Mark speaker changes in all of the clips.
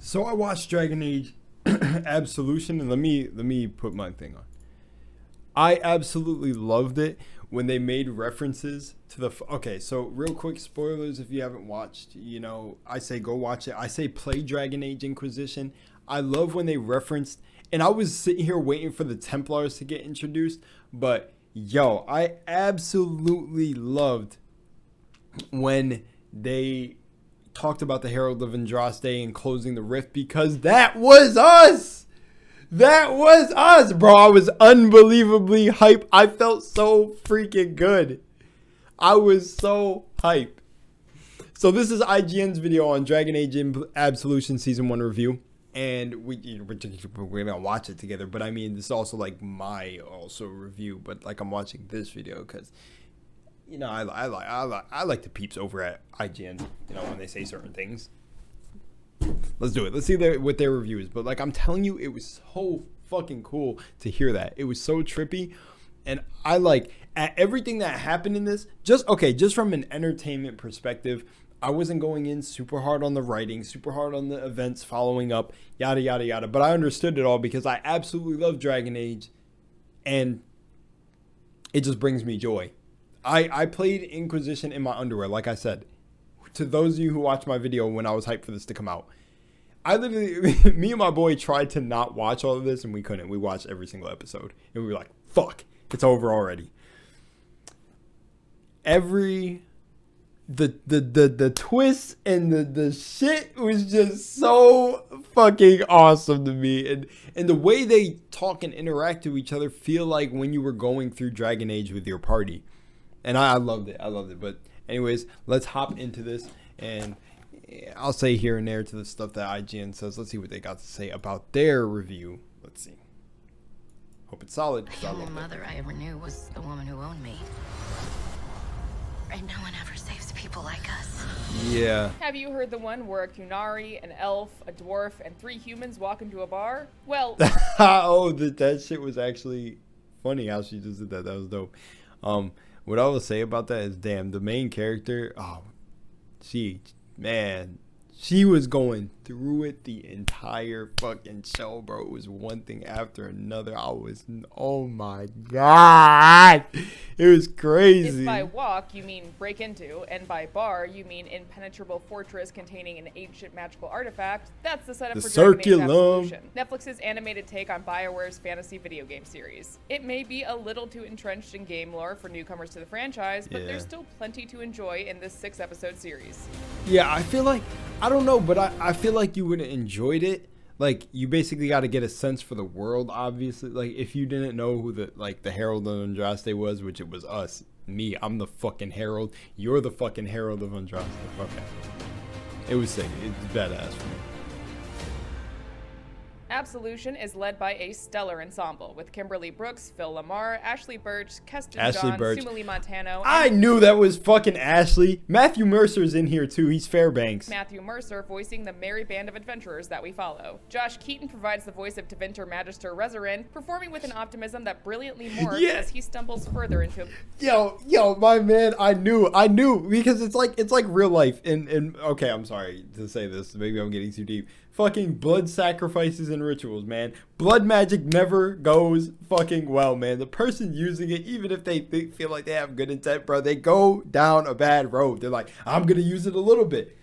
Speaker 1: So I watched Dragon Age Absolution, and let me put my thing on. I absolutely loved it when they made references to the okay, so real quick spoilers if you haven't watched, I say go watch it. I say play Dragon Age Inquisition. I love when they referenced, and I was sitting here waiting for the Templars to get introduced, but yo, I absolutely loved when they talked about the Herald of Andraste and closing the rift, because that was us. That was us, bro. I was unbelievably hype. I felt so freaking good. I was so hype. So this is IGN's video on Dragon Age Absolution Season 1 review. And we're going to watch it together. But I mean, this is also like my also review. But like I'm watching this video because, I like the peeps over at IGN, when they say certain things. Let's do it. Let's see what their review is. But like I'm telling you, it was so fucking cool to hear that. It was so trippy. And I like at everything that happened in this, just from an entertainment perspective, I wasn't going in super hard on the writing, super hard on the events following up, yada, yada, yada. But I understood it all because I absolutely love Dragon Age. And it just brings me joy. I played Inquisition in my underwear, like I said. To those of you who watched my video when I was hyped for this to come out, I literally, me and my boy tried to not watch all of this, and we couldn't. We watched every single episode, and we were like, fuck, it's over already. The twist and the shit was just so fucking awesome to me. And the way they talk and interact to each other feel like when you were going through Dragon Age with your party. And I loved it. I loved it. But anyways, let's hop into this. And I'll say here and there to the stuff that IGN says. Let's see what they got to say about their review. Let's see. Hope it's solid.
Speaker 2: The only mother I ever knew was the woman who owned me. And no one ever saves people like us.
Speaker 1: Yeah.
Speaker 3: Have you heard the one where a Kunari, an elf, a dwarf, and 3 humans walk into a bar? Well...
Speaker 1: Oh, that shit was actually funny how she just did that. That was dope. What I will say about that is, damn, the main character, she was going through it the entire fucking show, bro. It was one thing after another. Oh my God. It was crazy.
Speaker 3: If by walk you mean break into, and by bar you mean impenetrable fortress containing an ancient magical artifact, that's the setup for Dragon Age Absolution, Netflix's animated take on BioWare's fantasy video game series. It may be a little too entrenched in game lore for newcomers to the franchise, but there's still plenty to enjoy in this 6-episode series.
Speaker 1: Yeah, I feel like, I don't know, but I feel like you would have enjoyed it. Like, you basically got to get a sense for the world, obviously. Like, if you didn't know who the Herald of Andraste was, which it was us, me, I'm the fucking Herald. You're the fucking Herald of Andraste. Okay. It was sick. It's badass for me.
Speaker 3: Absolution is led by a stellar ensemble with Kimberly Brooks, Phil Lamar, Ashley Birch, Keston
Speaker 1: Ashley
Speaker 3: John,
Speaker 1: Birch.
Speaker 3: Sumali Montano.
Speaker 1: I knew that was fucking Ashley. Matthew Mercer's in here too. He's Fairbanks.
Speaker 3: Matthew Mercer voicing the merry band of adventurers that we follow. Josh Keaton provides the voice of Tevinter Magister Rezarin, performing with an optimism that brilliantly morphs as he stumbles further into.
Speaker 1: Yo, my man, I knew because it's like real life. And okay, I'm sorry to say this. Maybe I'm getting too deep. Fucking blood sacrifices and rituals, man. Blood magic never goes fucking well, man. The person using it, even if they feel like they have good intent, bro, they go down a bad road. They're like, I'm gonna use it a little bit.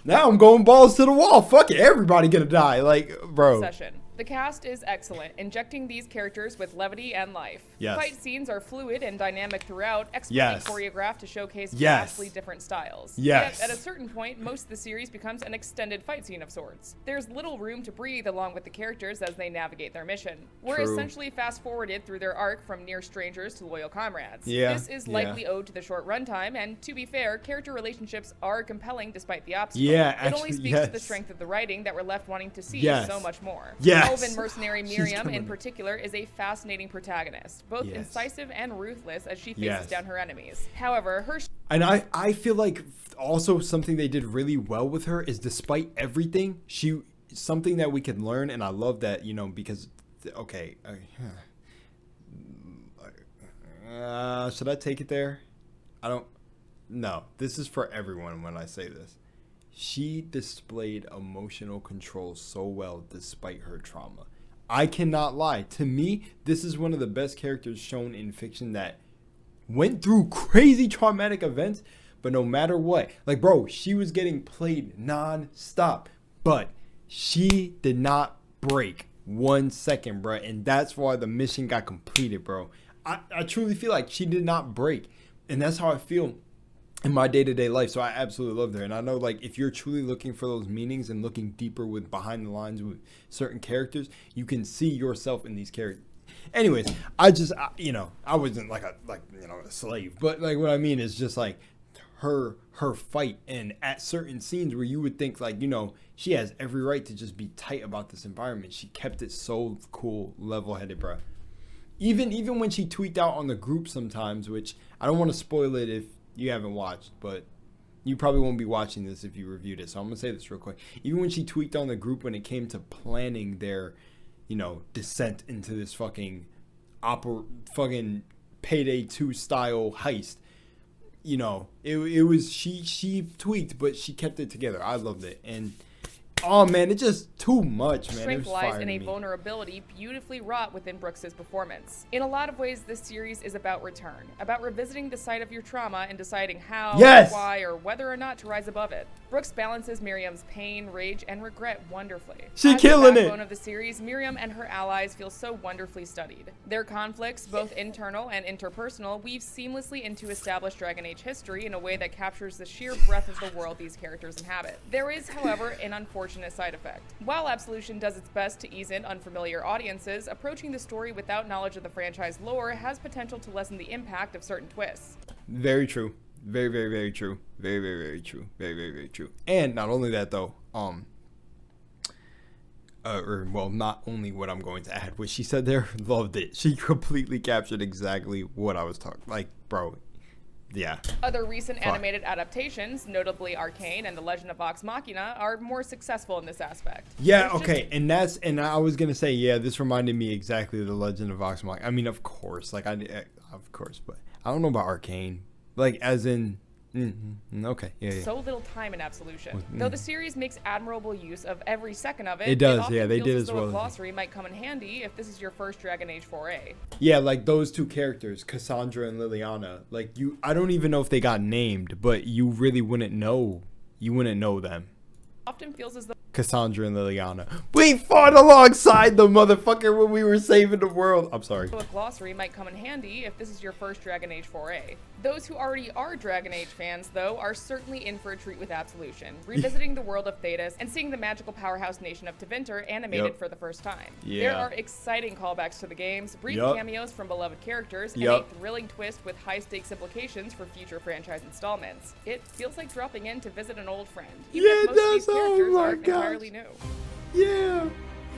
Speaker 1: Now I'm going balls to the wall. Fuck it, everybody gonna die. Like, bro.
Speaker 3: The cast is excellent, injecting these characters with levity and life.
Speaker 1: Yes.
Speaker 3: Fight scenes are fluid and dynamic throughout, expertly choreographed to showcase vastly different styles.
Speaker 1: Yes.
Speaker 3: Yet, at a certain point, most of the series becomes an extended fight scene of sorts. There's little room to breathe along with the characters as they navigate their mission. We're essentially fast-forwarded through their arc from near strangers to loyal comrades. This is likely owed to the short runtime, and to be fair, character relationships are compelling despite the obstacles. It only speaks to the strength of the writing that we're left wanting to see so much more. Elven mercenary Miriam, in particular, is a fascinating protagonist, both incisive and ruthless as she faces down her enemies. However, her...
Speaker 1: And I feel like also something they did really well with her is despite everything, something that we can learn, and I love that, because, okay, should I take it there? No, this is for everyone when I say this. she displayed emotional control so well despite her trauma. I cannot lie. To me, this is one of the best characters shown in fiction that went through crazy traumatic events, but no matter what, like, bro, she was getting played non-stop, but she did not break 1 second, bro, and that's why the mission got completed, bro. I truly feel like she did not break, and that's how I feel in my day-to-day life. So I absolutely love her, and I know, like, if you're truly looking for those meanings and looking deeper with behind the lines with certain characters, you can see yourself in these characters. Anyways, I wasn't like a slave, but like what I mean is just like her fight, and at certain scenes where you would think, like, she has every right to just be tight about this environment, she kept it so cool, level-headed, bro. Even when she tweaked out on the group sometimes, which I don't want to spoil it if you haven't watched, but you probably won't be watching this if you reviewed it, so I'm gonna say this real quick. Even when she tweaked on the group when it came to planning their descent into this fucking Payday 2 style heist, it was, she tweaked, but she kept it together. I loved it. And oh man, it's just too much, man.
Speaker 3: Strength lies in a vulnerability beautifully wrought within Brooks's performance. In a lot of ways, this series is about return, about revisiting the site of your trauma and deciding how, why, or whether or not to rise above it. Brooks balances Miriam's pain, rage, and regret wonderfully.
Speaker 1: She's killing it.
Speaker 3: As the backbone of the series, Miriam and her allies feel so wonderfully studied. Their conflicts, both internal and interpersonal, weave seamlessly into established Dragon Age history in a way that captures the sheer breadth of the world these characters inhabit. There is, however, an unfortunate side effect. While Absolution does its best to ease in unfamiliar audiences, approaching the story without knowledge of the franchise lore has potential to lessen the impact of certain twists.
Speaker 1: Very true. Very, very, very true. Very, very, very true. Very, very, very true. And not only that, though, not only what I'm going to add, what she said there, loved it. She completely captured exactly what I was talking. Like, bro, yeah.
Speaker 3: Other recent animated adaptations, notably Arcane and The Legend of Vox Machina, are more successful in this aspect.
Speaker 1: Yeah, okay, and I was gonna say, yeah, this reminded me exactly of The Legend of Vox Machina. I mean, of course, but I don't know about Arcane. Like, as in, okay, yeah.
Speaker 3: So little time in Absolution. Though the series makes admirable use of every second of it,
Speaker 1: it does, yeah, they did as well.
Speaker 3: A glossary might come in handy if this is your first Dragon Age foray.
Speaker 1: Yeah, like those two characters, Cassandra and Liliana. Like, I don't even know if they got named, but you really wouldn't know. You wouldn't know them.
Speaker 3: Often feels as though
Speaker 1: Cassandra and Liliana. We fought alongside the motherfucker when we were saving the world. I'm sorry.
Speaker 3: A glossary might come in handy if this is your first Dragon Age foray. Those who already are Dragon Age fans, though, are certainly in for a treat with Absolution, revisiting the world of Thetis and seeing the magical powerhouse nation of Tevinter animated for the first time.
Speaker 1: Yeah.
Speaker 3: There are exciting callbacks to the games, brief cameos from beloved characters, and a thrilling twist with high-stakes implications for future franchise installments. It feels like dropping in to visit an old friend, even if most of these characters aren't entirely new.
Speaker 1: Yeah.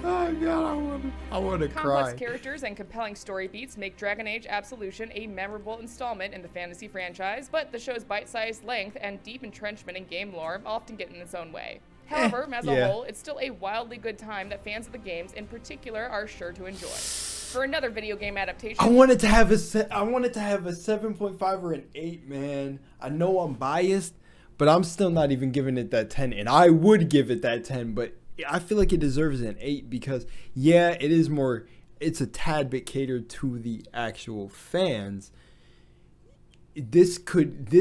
Speaker 1: Oh god, I want to cry.
Speaker 3: Complex characters and compelling story beats make Dragon Age Absolution a memorable installment in the fantasy franchise, but the show's bite-sized length and deep entrenchment in game lore often get in its own way. However, as a whole, it's still a wildly good time that fans of the games in particular are sure to enjoy. For another video game adaptation,
Speaker 1: I wanted to have a 7.5 or an 8, man. I know I'm biased, but I'm still not even giving it that 10, and I would give it that 10, but I feel like it deserves an 8 because, yeah, it's a tad bit catered to the actual fans. This could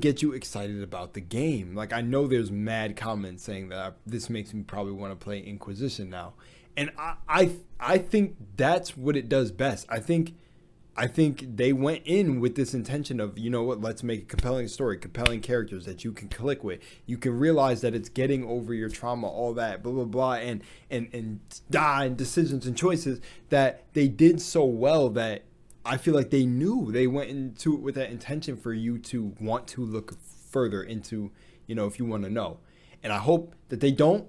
Speaker 1: get you excited about the game. Like, I know there's mad comments saying that this makes me probably want to play Inquisition now. And I think that's what it does best. I think they went in with this intention of, you know what, let's make a compelling story, compelling characters that you can click with. You can realize that it's getting over your trauma, all that, blah, blah, blah, and decisions and choices that they did so well that I feel like they knew they went into it with that intention for you to want to look further into, if you want to know. And I hope that they don't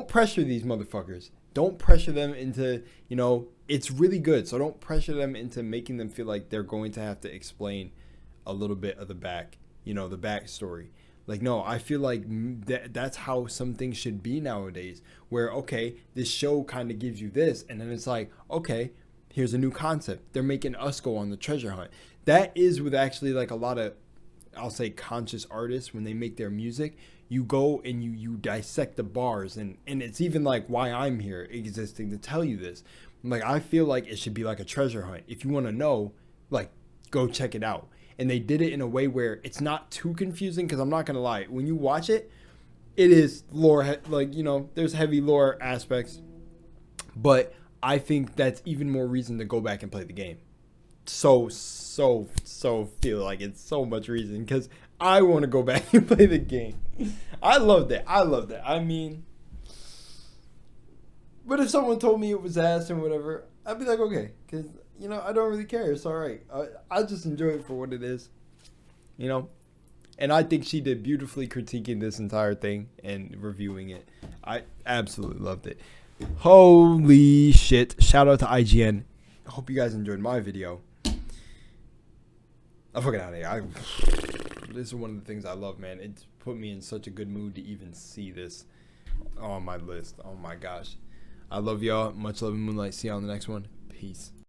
Speaker 1: pressure these motherfuckers. Don't pressure them into, it's really good. So don't pressure them into making them feel like they're going to have to explain a little bit of the backstory. Like, no, I feel like that's how some things should be nowadays, where, okay, this show kind of gives you this, and then it's like, okay, here's a new concept. They're making us go on the treasure hunt. That is with actually like a lot of, I'll say, conscious artists when they make their music. you go and you dissect the bars, and it's even like why I'm here existing to tell you this. Like, I feel like it should be like a treasure hunt. If you want to know, like, go check it out. And they did it in a way where it's not too confusing, because I'm not going to lie. When you watch it, it is lore, like, you know, there's heavy lore aspects. But I think that's even more reason to go back and play the game. So feel like it's so much reason, because I want to go back and play the game. I loved it. I mean, but if someone told me it was ass and whatever, I'd be like, okay, because, you know, I don't really care. It's all right. I just enjoy it for what it is, you know. And I think she did beautifully critiquing this entire thing and reviewing it. I absolutely loved it. Holy shit. Shout out to IGN. I hope you guys enjoyed my video. I'm fucking out of here. This is one of the things I love, man. It's put me in such a good mood to even see this on my list. Oh my gosh. I love y'all. Much love and moonlight. See y'all on the next one. Peace.